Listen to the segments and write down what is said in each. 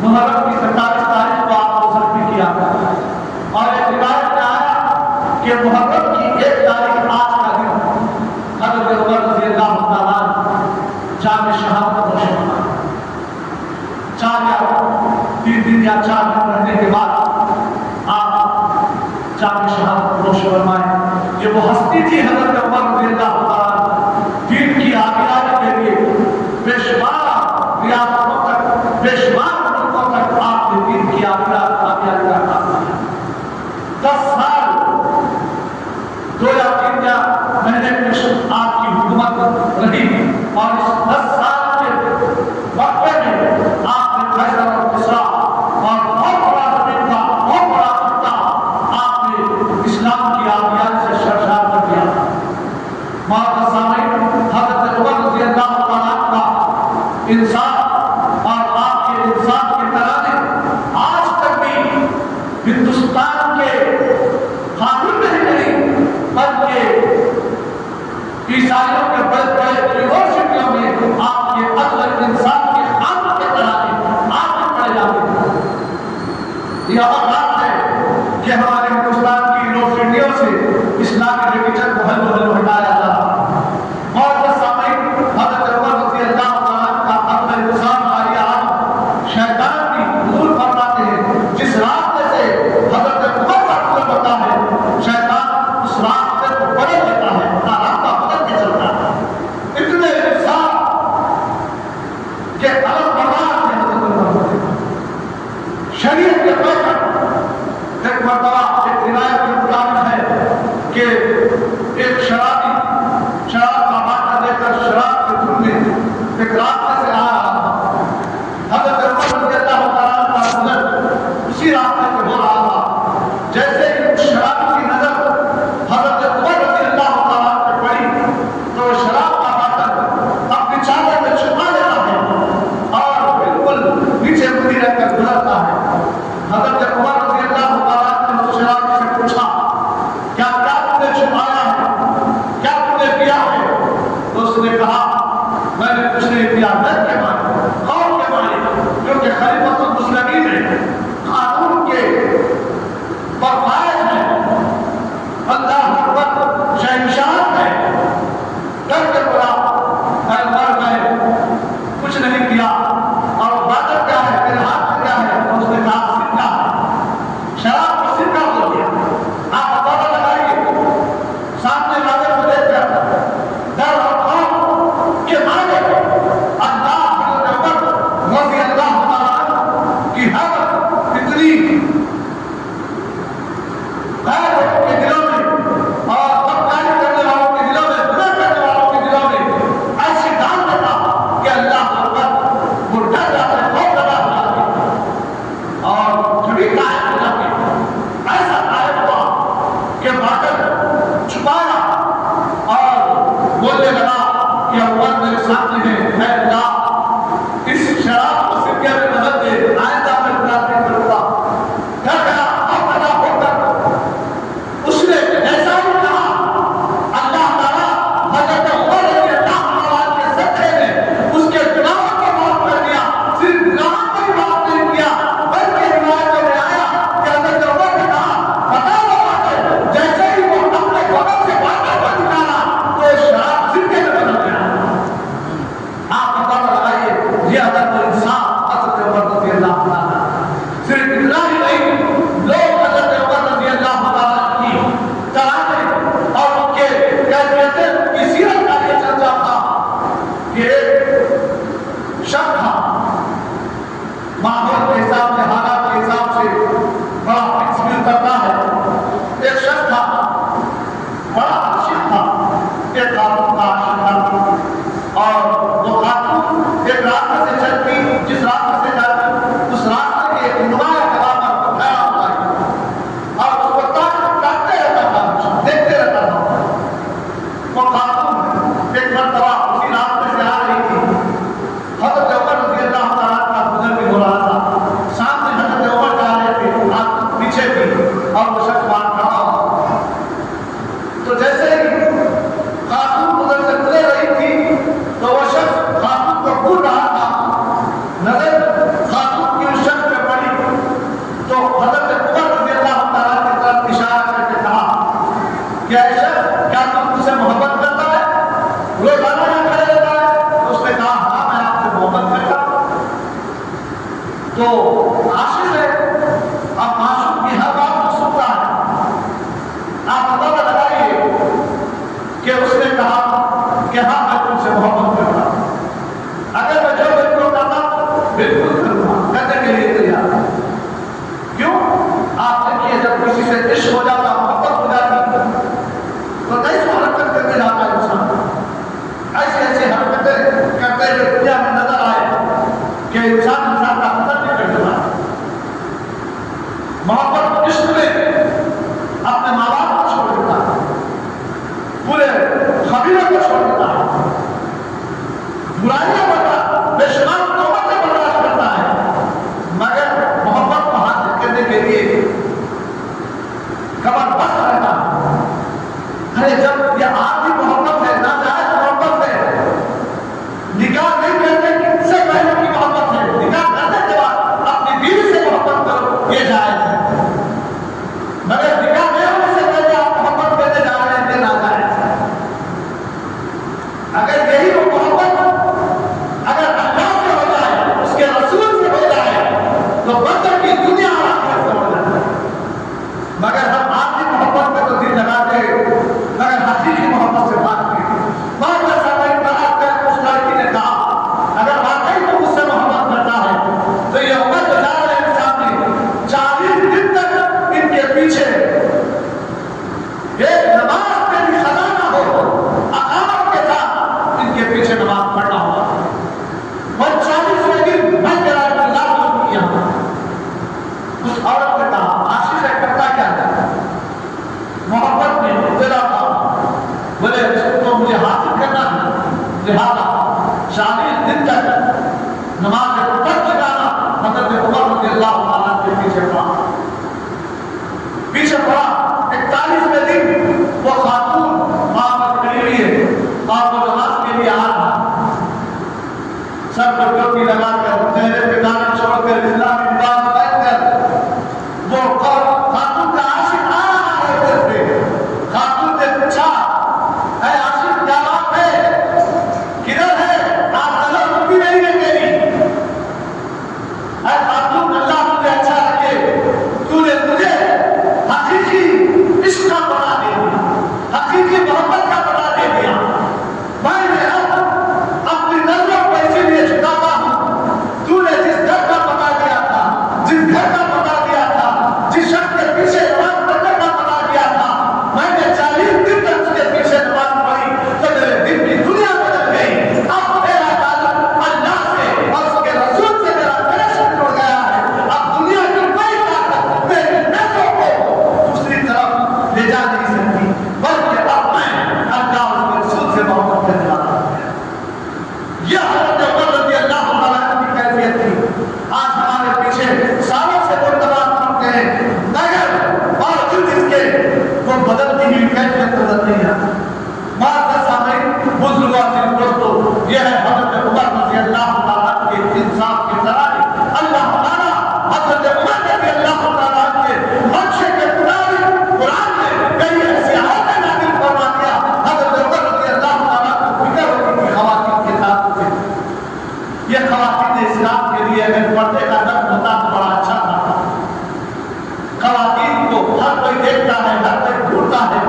محرم کی 27 تاریخ کو آپ کو زخمی کیا اور ایک روایت میں آیا کہ محرم کی 1 تاریخ آج کا دن حضرت عمر رضی اللہ تعالیٰ جام شہادت نوش فرمائے. 4 یا 3 دن یا 4 دن رہنے کے بعد آپ جام شہادت نوش فرمائے. یہ وہ ہستی تھی حضرت عمر رضی اللہ تعالیٰ دین کی آگاہی کے لیے بے شمار ریاستوں تک بے شمار ملکوں تک آپ نے دین کی آگاہی کا کام کیا. 10 سال 2 یا 3 یا مہینے میں آپ کی حکومت رہی اور اس 10 سال کے وقفے میں آپ نے قیصر اور کسریٰ اور بہت بڑا زمین کا بہت بڑا خطہ آپ نے اسلام کی آبیات سے سرشار کر دیا. معزز سامعین، حضرت عمر رضی اللہ تعالیٰ کا انصاف اور آپ کے انصاف کے ترانے آج تک بھی ہندوستان کے قانون میں ہی نہیں بلکہ عیسائیوں کے بڑے بڑے یونیورسٹیوں میں آپ کے عدل انصاف کے قانون کے ترانے آپ میں پڑھے جاتے ہیں. یہ بات ہے کہ ہمارے ہندوستان کی یونیورسٹیوں سے اسلامی ریلیجن کو ہل ہٹایا جا رہا ہے. اور سامعین، حضرت عمر رضی اللہ تعالیٰ کا عدل انصاف کا یہ عالم شیطان بھی حضور فرماتے ہیں جس راستے سے حضرت عمر کا عدل ہوتا ہے شیطان اس راستے کو بدل دیتا ہے، اپنا راستہ بدل کے چلتا ہے. اتنے انصاف کے علم بردار تھے حضرت عمر. شریعت کے پیکر ایک مرتبہ ایک روایت کے مطابق ہے کہ ایک شرابی شراب کا باٹا لے کر شراب کے دھن میں ایک راستے سے آ رہا تھا. حضرت عمر رضی اللہ تعالیٰ کا نظر اسی راستے سے ہو رہا تھا. جیسے ہی اس شرابی کی نظر حضرت عمر رضی اللہ تعالیٰ پہ پڑی تو شراب کا باٹا اپنی چادر میں چھپا لیتا ہے اور بالکل نیچے مڑی رہ کر گزرتا ہے. حضرت عمر رضی اللہ تعالیٰ نے اس شرابی سے پوچھا کیا تم نے چھپایا ہے، کیا تم نے کیا ہے؟ تو اس نے کہا میں نے کچھ نہیں کیا، ڈر کے مارے، خوف کے مارے، کیونکہ خلیفۃ المسلمین نے قانون کے پرفائز ہے، اللہ اکبر شہنشاہ ہے. ڈر کے پڑا اے عمر میں کچھ نہیں کیا. اور بادر کیا ہے، میرے ہاتھ میں کیا ہے؟ تو اس نے کہا سکہ ہے. شراب کو سکہ بول دیا. آپ اندازہ لگائیے سامنے والے کو دیکھ کر ڈر اور خوف کے مارے اللہ حضرت عمر رضی اللہ تعالیٰ کی حیبت اتنی غیر لوگوں کے دلوں میں اور بدکاری کرنے والوں کے دلوں میں گناہ کرنے والوں کے دلوں میں ایسی ڈال دیتا کہ اللہ اکبر وہ ڈر جاتے بہت زیادہ ہو جاتے اور چھڑی قائم ہو جاتے. ایسا قائم ہوا کہ باطل چھپایا اور بولنے لگا کہ عمر میرے سامنے ہے، اے اللہ اس شراب کو سکے میں بدل دے، آئندہ میں گناہ نہیں کروں گا. ڈر گیا اور پیدا ہو کر اس نے ایسا ہی کہا. اللہ تعالیٰ حضرت عمر رضی اللہ تعالیٰ کے صدقے میں اس کے گناہوں کو معاف کر دیا. صرف گناہوں کو ہی معاف نہیں کیا بلکہ روایتوں میں آیا کہ حضرت عمر نے کہا بتا دو باتیں. جیسے ہی وہ اپنے بدن سے باتیں کو نکالا تو شراب سکے میں بدل گیا. آپ اندازہ لگائیے یہ عدل و انصاف حضرت عمر رضی اللہ تعالیٰ. صرف اتنا ہی نہیں، لوگ حضرت عمر رضی اللہ تعالیٰ کی ترانے اور ان کے کیفیتیں ان کی سیرت کا یہ چرچا تھا کہ ایک شخص تھا ماحول کے حساب سے حالات کے حساب سے بڑا ایکسپیرینس کرتا ہے. ایک شخص تھا بڑا عاشق تھا، ایک خاتون کا عاشق تھا اور وہ خاتون ایک راستے سے چلتی، جس راستے سے جاتی اس راستے کے ایک نمایاں جگہ پر ٹھہرا ہوا ہے اور اس کو کاٹتے رہتا تھا، دیکھتے رہتا تھا. وہ خاتون ایک مرتبہ اسی راستے سے آ رہی تھی. حضرت عمر رضی اللہ تعالیٰ کا گزر بھی ہو رہا تھا. تو عاشق ہے، اب معشوق کی ہر بات کو سنتا ہے. آپ اندازہ لگائیے کہ اس نے کہا کہ ہاں میں تم سے محبت کرتا ہوں، اگر میں جو بالکل کرتا بالکل کروں گا، کرنے کے لیے تیار ہے. کیوں؟ آپ دیکھیے جب کسی سے عشق ہو جاتا، محبت ہو جاتی تو کئی حرکت کرتے جاتا ہے انسان، ایسی ایسی حرکتیں کرتے ہوئے دنیا میں نظر آئے کہ انسان کا قتل بھی کر دیتا ہے. محبت عشق میں اپنے ماں باپ کو چھوڑ دیتا ہے، پورے قبیلے کو چھوڑ دیتا ہے، برائیاں کرتا، بے شمار تہمتیں برداشت کرتا ہے، مگر محبت کو حاصل کرنے کے لیے کمر بست رہتا ہے. ارے جب یہ آدمی محبت ہے، ناجائز محبت ہے، نکاح نہیں کرنے سے پہلے کی محبت ہے، نکاح کرنے کے بعد اپنی بیوی سے محبت کرو، یہ جائز ہے. مگر نکاح نہیں ہونے سے پہلے آپ محبت کرنے جا رہے ہیں، یہ ناجائز ہے. اگر یہی وہ محبت اگر اللہ سے ہو جائے، اس کے رسول سے ہو جائے، تو بندر کی دنیا اور آخرت سے ہو جائے. مگر ہم آدمی محبت میں تو دل لگاتے ہیں، مگر حقیقی محبت سے بات کی. بہت ایسا میں طلاق کر اس لڑکی نے کہا اگر واقعی تو مجھ سے محبت کرتا ہے تو یہ عمر گزار رہے انسان نے 40 دن تک ان کے پیچھے ایک نماز میں بھی خدا نہ ہو، اقامت کے ساتھ ان کے پیچھے نماز پڑھنا ہوگا. اور 40ویں دن میں تیرا انتظار کیا. اس عورت نے کہا عاشق ہے، کرتا کیا ہے محبت میں تیرا کام، بولے تو مجھے حاصل کرنا ہے، لہذا 40 دن تک نماز کو ترک لگانا. حضرت عمر رضی اللہ عنہ کے پیچھے پڑا. 41ویں دن وہ خاتون وہاں پر کھڑی ہوئی ہے اور وہ نماز کے لیے آ رہا، سر پر ٹوپی لگا کر، چہرے پہ داڑھی چھوڑ کر، اسلامی لباس پہن کر وہ خاتون کا عاشق آ رہا ہے گھر پہ. خاتون نے پوچھا اے عاشق کیا بات ہے، کدھر ہے، آپ نظر رکی نہیں ہے تیری. اے خاتون اللہ تجھے اچھا رکھے، تو نے مجھے حقیقی عشق کا بنا دے دیا، حقیقی محبت کا بنا دے دیا. میں نے اب اپنی نظروں کو اسی لیے چھکاتا ہوں، تو نے جس گھر کا بتا دیا تھا، جس گھر کا بتا دیا تھا، جس شخص کے پیچھے نماز پڑھنے کا بتا دیا تھا، میں نے 40 دن تک اس کے پیچھے نماز پڑھی تو میرے دل کی دنیا بدل گئی. اب میرا تعلق اللہ سے اور اس کے رسول سے میرا کنیکشن جڑ گیا ہے. اب دنیا کی کوئی طاقت میری نظروں کو دوسری طرف لے جا نہیں سکتی، بلکہ اب میں اللہ اور اس کے رسول سے محبت کرنے لگا. یہ حضرت عمر رضی اللہ عنہ کی کیفیت تھی. آج ہمارے پیچھے سالوں سے وہ تباہ کرتے ہیں، مگر باوجود اس کے وہ بدلتی ہوئی کیفیت نظر نہیں آتی. معزز سامعین، بزرگوں اور دوستوں، یہ ہے حضرت عمر رضی اللہ عنہ کے انصاف کی طرح. اللہ تعالیٰ حضرت عمر رضی اللہ عنہ کے نقشے کے مطابق قرآن میں کئی ایسی آیتیں نازل فرما دیا. حضرت عمر رضی اللہ عنہ کو فکر ہوتی تھی خواتین کے تعلق سے. یہ خواتین اسلام کے لیے اگر پردے کا نقد ہوتا تو بڑا اچھا تھا. خواتین کو ہر کوئی دیکھتا ہے، ہر کوئی ڈھونڈتا ہے.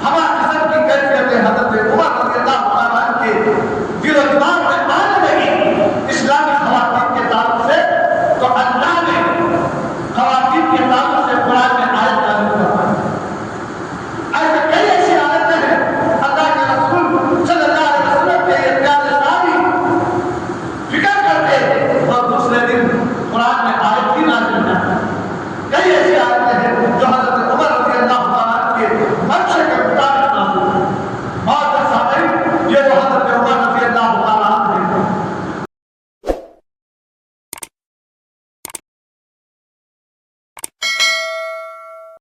ہمارے قسم کی کیفیت حضرت عمر رضی اللہ عنہ کے دل و دماغ